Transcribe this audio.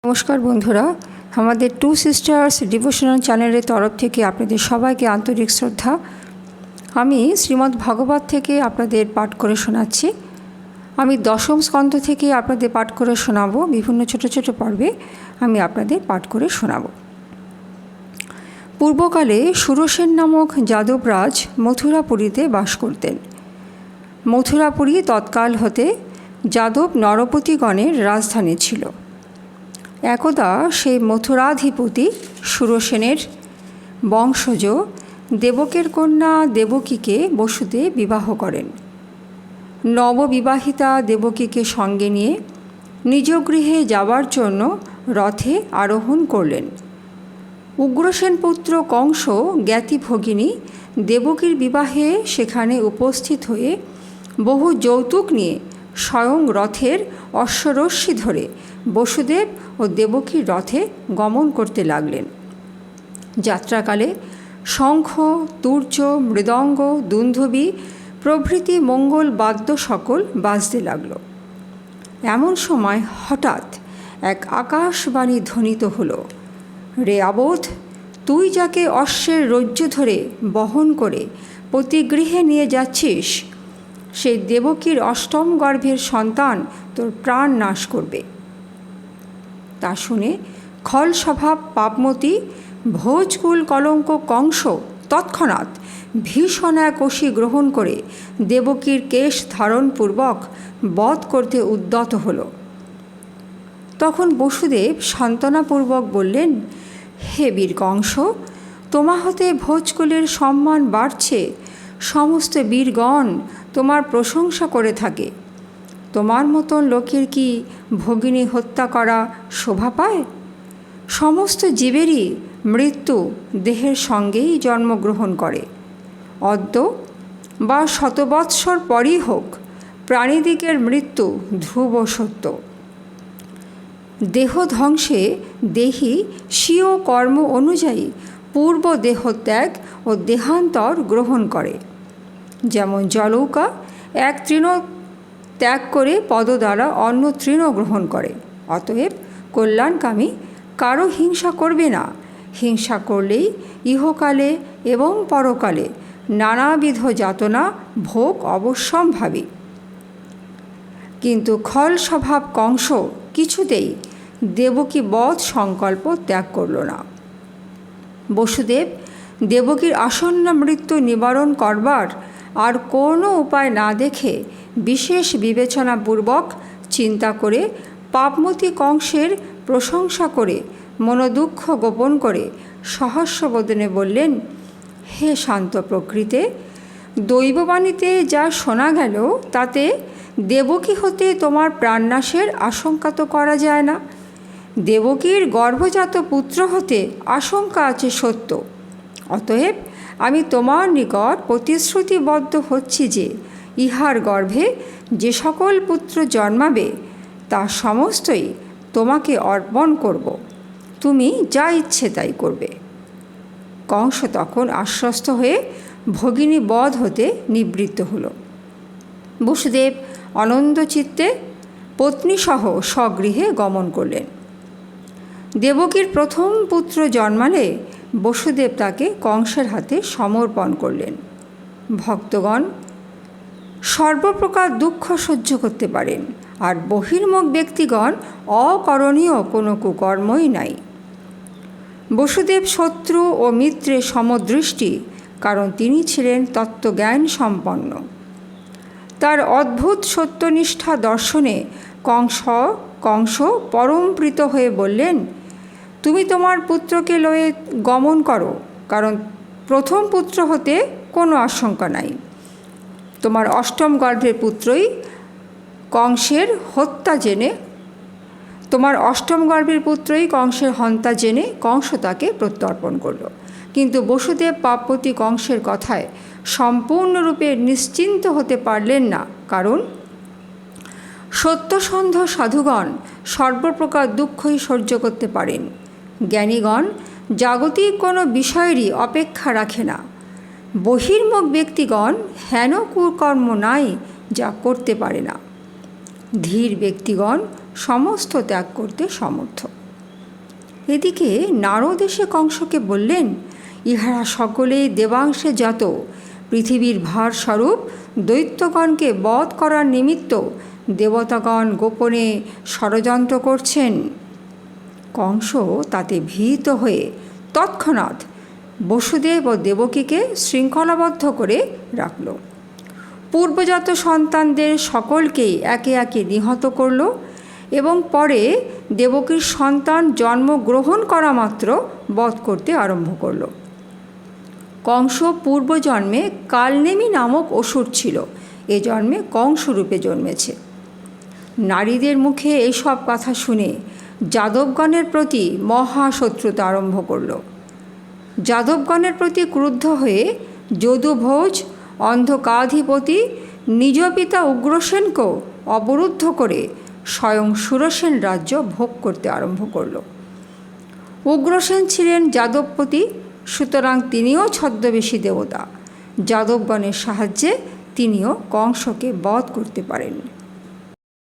নমস্কার বন্ধুরা, আমাদের টু সিস্টার্স ডিভোশনাল চ্যানেলের তরফ থেকে আপনাদের সবাইকে আন্তরিক শ্রদ্ধা। আমি শ্রীমদ্ ভাগবত থেকে আপনাদের পাঠ করে শোনাচ্ছি। আমি দশম স্কন্ধ থেকে আপনাদের পাঠ করে শোনাবো। বিভিন্ন ছোট ছোট পর্বে আমি আপনাদের পাঠ করে শোনাবো। পূর্বকালে সুরসেন নামক যাদবরাজ মথুরাপুরীতে বাস করতেন। মথুরাপুরী তৎকাল হতে যাদব নরপতিগণের রাজধানী ছিল। একদা সেই মথুরাধিপতি সুরসেনের বংশজ দেবকের কন্যা দেবকীকে বসুদেব বিবাহ করেন। নববিবাহিতা দেবকীকে সঙ্গে নিয়ে নিজ গৃহে যাবার জন্য রথে আরোহণ করলেন। উগ্রসেন পুত্র কংস জ্ঞাতিভগিনী দেবকীর বিবাহে সেখানে উপস্থিত হয়ে বহু যৌতুক নিয়ে স্বয়ং রথের অশ্বরশ্মি ধরে বসুদেব ও দেবকীর রথে গমন করতে লাগলেন। যাত্রাকালে শঙ্খ, তুর্য, মৃদঙ্গ, দুন্ধবী প্রভৃতি মঙ্গল বাদ্য সকল বাজতে লাগল। এমন সময় হঠাৎ এক আকাশবাণী ধ্বনিত হলো, রে আবোধ, তুই যাকে অশ্বের রজ্জু ধরে বহন করে পতিগৃহে নিয়ে যাচ্ছিস, সেই দেবকীর অষ্টম গর্ভের সন্তান তোর প্রাণ নাশ করবে। তা শুনে খল স্বভাব পাপমতী ভোজকুল কলঙ্ক কংস তৎক্ষণাৎ ভীষণ এক অসি গ্রহণ করে দেবকীর কেশ ধারণপূর্বক বধ করতে উদ্যত হল। তখন বসুদেব সান্ত্বনাপূর্বক বললেন, হে বীর কংস, তোমা হতে ভোজকুলের সম্মান বাড়ছে, সমস্ত বীরগণ তোমার প্রশংসা করে থাকে। তোমার মতন লোকের কি ভগিনী হত্যা করা শোভা পায়? সমস্ত জীবেরই মৃত্যু দেহের সঙ্গেই জন্মগ্রহণ করে। অদ্য বা শতবৎসর পরই হোক, প্রাণীদিগের মৃত্যু ধ্রুব সত্য। দেহ ধ্বংসে দেহি স্বীয় কর্ম অনুযায়ী পূর্ব দেহত্যাগ ও দেহান্তর গ্রহণ করে। যেমন জলৌকা এক তৃণ ত্যাগ করে পদ দ্বারা অন্য তৃণ গ্রহণ করে। অতএব কল্যাণকামী কারো হিংসা করবে না। হিংসা করলেই ইহকালে এবং পরকালে নানাবিধ যাতনা ভোগ অবশ্যম্ভাবী। কিন্তু খল স্বভাব কংস কিছুতেই দেবকী বধ সংকল্প ত্যাগ করল না। বসুদেব দেবকীর আসন্ন মৃত্যু নিবারণ করবার আর কোনো উপায় না দেখে বিশেষ বিবেচনাপূর্বক চিন্তা করে পাপমতী কংসের প্রশংসা করে মনোদুঃখ গোপন করে সহস্রবদনে বললেন, হে শান্ত প্রকৃতে, দৈববাণীতে যা শোনা গেল তাতে দেবকী হতে তোমার প্রাণনাশের আশঙ্কা তো করা যায় না। দেবকীর গর্ভজাত পুত্র হতে আশঙ্কা আছে সত্য। অতএব আমি তোমার নিকট প্রতিশ্রুতিবদ্ধ হচ্ছি যে ইহার গর্ভে যে সকল পুত্র জন্মাবে তা সমস্তই তোমাকে অর্পণ করব। তুমি যা ইচ্ছে তাই করবে। কংস তখন আশ্বস্ত হয়ে ভগিনী বধ হতে নিবৃত্ত হল। বসুদেব আনন্দচিত্তে পত্নীসহ স্বগৃহে গমন করলেন। দেবকীর প্রথম পুত্র জন্মালে বসুদেব তাকে কংসের হাতে সমর্পণ করলেন। ভক্তগণ সর্বপ্রকার দুঃখ সহ্য করতে পারেন, আর বহির্মুখ ব্যক্তিগণ অকরণীয় কোনো কুকর্মই নাই। বসুদেব শত্রু ও মিত্রের সমদৃষ্টি, কারণ তিনি ছিলেন তত্ত্বজ্ঞান সম্পন্ন। তার অদ্ভুত সত্যনিষ্ঠা দর্শনে কংস পরমপ্রীত হয়ে বললেন, তুমি তোমার পুত্রকে লয়ে গমন করো, কারণ প্রথম পুত্র হতে কোনো আশঙ্কা নাই। তোমার অষ্টম গর্ভের পুত্রই কংসের হত্যা জেনে কংসের হন্তা জেনে কংস তাকে প্রত্যর্পণ করল। কিন্তু বসুদেব পাপপতি কংসের কথায় সম্পূর্ণরূপে নিশ্চিন্ত হতে পারলেন না, কারণ সত্যসন্ধ সাধুগণ সর্বপ্রকার দুঃখই সহ্য করতে পারেন। জ্ঞানীগণ জাগতিক কোনো বিষয়েরই অপেক্ষা রাখে না। বহির্মুখ ব্যক্তিগণ হেন কুকর্ম নাই যা করতে পারে না। ধীর ব্যক্তিগণ সমস্ত ত্যাগ করতে সমর্থ। এদিকে নারদ এসে কংসকে বললেন, ইহারা সকলেই দেবাংশে জাত, পৃথিবীর ভারস্বরূপ দৈত্যগণকে বধ করার নিমিত্ত দেবতাগণ গোপনে ষড়যন্ত্র করছেন। কংস তাতে ভীত হয়ে তৎক্ষণাৎ বসুদেব ও দেবকীকে শৃঙ্খলাবদ্ধ করে রাখল। পূর্বজাত সন্তানদের সকলকেই একে একে নিহত করল এবং পরে দেবকীর সন্তান জন্মগ্রহণ করা মাত্র বধ করতে আরম্ভ করল। কংস পূর্বজন্মে কালনেমি নামক অসুর ছিল, এ জন্মে কংসরূপে জন্মেছে। নারীদের মুখে এইসব কথা শুনে যাদবগণের প্রতি মহাশত্রুতা আরম্ভ করল। যাদবগণের প্রতি ক্রুদ্ধ হয়ে যদুভোজ অন্ধকাধিপতি নিজ পিতা উগ্রসেনকেও অবরুদ্ধ করে স্বয়ং সুরসেন রাজ্য ভোগ করতে আরম্ভ করল। উগ্রসেন ছিলেন যাদবপতি, সুতরাং তিনিও ছদ্মবেশী দেবতা। যাদবগণের সাহায্যে তিনিও কংসকে বধ করতে পারেন।